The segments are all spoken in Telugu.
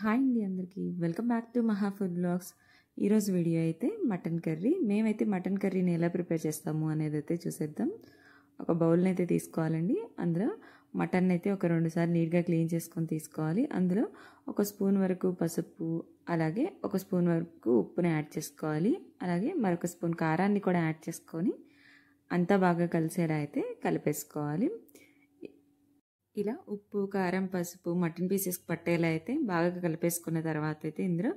హాయ్ అండి అందరికీ welcome back to Maha food blogs. ఈరోజు వీడియో అయితే మటన్ కర్రీ. మేమైతే మటన్ కర్రీని ఎలా ప్రిపేర్ చేస్తాము అనేది అయితే చూసేద్దాం. ఒక బౌల్ని అయితే తీసుకోవాలండి. అందులో మటన్ అయితే ఒక 2 సార్లు నీట్గా క్లీన్ చేసుకొని తీసుకోవాలి. అందులో ఒక స్పూన్ వరకు పసుపు, అలాగే ఒక స్పూన్ వరకు ఉప్పుని యాడ్ చేసుకోవాలి. అలాగే మరొక స్పూన్ కారాన్ని కూడా యాడ్ చేసుకొని అంతా బాగా కలిసేలా అయితే కలిపేసుకోవాలి. ఇలా ఉప్పు, కారం, పసుపు మటన్ పీసెస్కి పట్టేలా అయితే బాగా కలిపేసుకున్న తర్వాత అయితే ఇందులో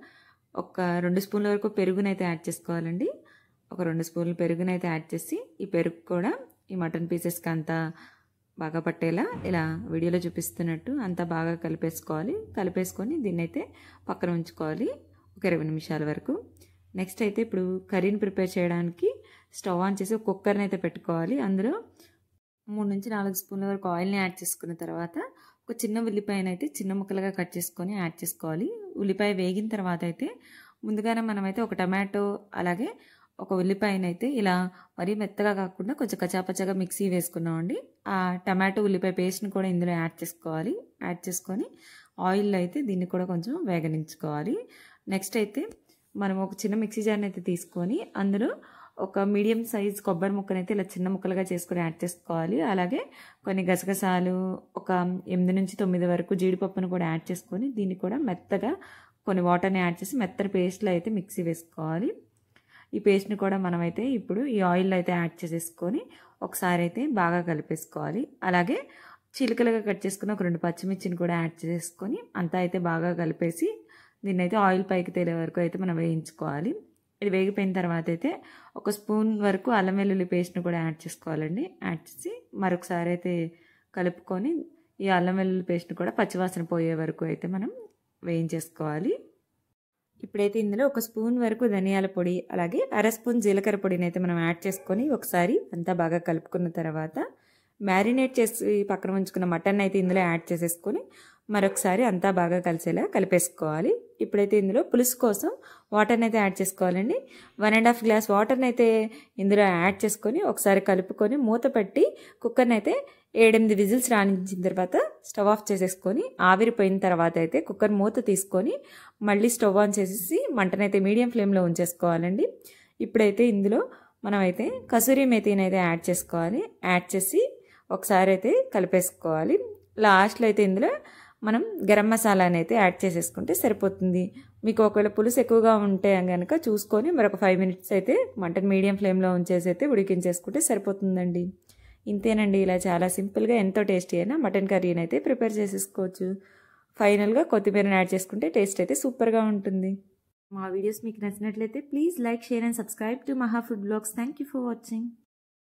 ఒక 2 స్పూన్ల వరకు పెరుగునైతే యాడ్ చేసుకోవాలండి. ఒక 2 స్పూన్లు పెరుగునైతే యాడ్ చేసి ఈ పెరుగు కూడా ఈ మటన్ పీసెస్కి అంతా బాగా పట్టేలా ఇలా వీడియోలో చూపిస్తున్నట్టు అంతా బాగా కలిపేసుకోవాలి. కలిపేసుకొని దీన్ని అయితే పక్కన ఉంచుకోవాలి ఒక 20 నిమిషాల వరకు. నెక్స్ట్ అయితే ఇప్పుడు కర్రీని ప్రిపేర్ చేయడానికి స్టవ్ ఆన్ చేసి ఒక కుక్కర్ని అయితే పెట్టుకోవాలి. అందులో 3 నుంచి 4 స్పూన్ల వరకు ఆయిల్ని యాడ్ చేసుకున్న తర్వాత ఒక చిన్న ఉల్లిపాయను అయితే చిన్న ముక్కలుగా కట్ చేసుకొని యాడ్ చేసుకోవాలి. ఉల్లిపాయ వేగిన తర్వాత అయితే ముందుగానే మనమైతే ఒక టమాటో అలాగే ఒక ఉల్లిపాయను అయితే ఇలా మరీ మెత్తగా కాకుండా కొంచెం కచాపచగా మిక్సీ వేసుకున్నామండి. ఆ టమాటో ఉల్లిపాయ పేస్ట్ని కూడా ఇందులో యాడ్ చేసుకోవాలి. యాడ్ చేసుకొని ఆయిల్లో అయితే దీన్ని కూడా కొంచెం వేగనించుకోవాలి. నెక్స్ట్ అయితే మనం ఒక చిన్న మిక్సీ జార్ని అయితే తీసుకొని అందులో ఒక మీడియం సైజ్ కొబ్బరి ముక్కనైతే ఇలా చిన్న ముక్కలుగా చేసుకొని యాడ్ చేసుకోవాలి. అలాగే కొన్ని గసగసాలు, ఒక 8 నుంచి 9 వరకు జీడిపప్పును కూడా యాడ్ చేసుకొని దీన్ని కూడా మెత్తగా కొన్ని వాటర్ని యాడ్ చేసి మెత్తని పేస్ట్లో అయితే మిక్సీ వేసుకోవాలి. ఈ పేస్ట్ని కూడా మనమైతే ఇప్పుడు ఈ ఆయిల్లో అయితే యాడ్ చేసేసుకొని ఒకసారి అయితే బాగా కలిపేసుకోవాలి. అలాగే చిలుకలుగా కట్ చేసుకుని ఒక 2 పచ్చిమిర్చిని కూడా యాడ్ చేసుకొని అంతా అయితే బాగా కలిపేసి దీన్ని అయితే ఆయిల్ పైకి తేలే వరకు అయితే మనం వేయించుకోవాలి. ఇది వేగిపోయిన తర్వాత అయితే ఒక స్పూన్ వరకు అల్లం వెల్లుల్లి పేస్ట్ని కూడా యాడ్ చేసుకోవాలండి. యాడ్ చేసి మరొకసారి అయితే కలుపుకొని ఈ అల్లం వెల్లుల్లి పేస్ట్ని కూడా పచ్చివాసన పోయే వరకు అయితే మనం వేయించేసుకోవాలి. ఇప్పుడైతే ఇందులో ఒక స్పూన్ వరకు ధనియాల పొడి అలాగే అర స్పూన్ జీలకర్ర పొడిని అయితే మనం యాడ్ చేసుకొని ఒకసారి అంతా బాగా కలుపుకున్న తర్వాత మ్యారినేట్ చేసి పక్కన ఉంచుకున్న మటన్ అయితే ఇందులో యాడ్ చేసేసుకొని మరొకసారి అంతా బాగా కలిసేలా కలిపేసుకోవాలి. ఇప్పుడైతే ఇందులో పులుసు కోసం వాటర్ని అయితే యాడ్ చేసుకోవాలండి. 1.5 గ్లాస్ వాటర్ని అయితే ఇందులో యాడ్ చేసుకొని ఒకసారి కలుపుకొని మూత పెట్టి కుక్కర్ని అయితే 7-8 విజిల్స్ రాణించిన తర్వాత స్టవ్ ఆఫ్ చేసేసుకొని ఆవిరిపోయిన తర్వాత అయితే కుక్కర్ మూత తీసుకొని మళ్ళీ స్టవ్ ఆన్ చేసేసి మంటనైతే మీడియం ఫ్లేమ్లో ఉంచేసుకోవాలండి. ఇప్పుడైతే ఇందులో మనమైతే కసూరి మేతిని అయితే యాడ్ చేసుకోవాలి. యాడ్ చేసి ఒకసారి అయితే కలిపేసుకోవాలి. లాస్ట్లో అయితే ఇందులో మనం గరం మసాలాని అయితే యాడ్ చేసేసుకుంటే సరిపోతుంది. మీకు ఒకవేళ పులుసు ఎక్కువగా ఉంటే కనుక చూసుకొని మరొక 5 మినిట్స్ అయితే మంటను మీడియం ఫ్లేమ్లో ఉంచేసి అయితే ఉడికించేసుకుంటే సరిపోతుందండి. ఇంతేనండి. ఇలా చాలా సింపుల్గా ఎంతో టేస్టీ అయినా మటన్ కర్రీని అయితే ప్రిపేర్ చేసేసుకోవచ్చు. ఫైనల్గా కొత్తిమీరని యాడ్ చేసుకుంటే టేస్ట్ అయితే సూపర్గా ఉంటుంది. మా వీడియోస్ మీకు నచ్చినట్లయితే please like, share and subscribe to Maha food blogs. Thank you for watching.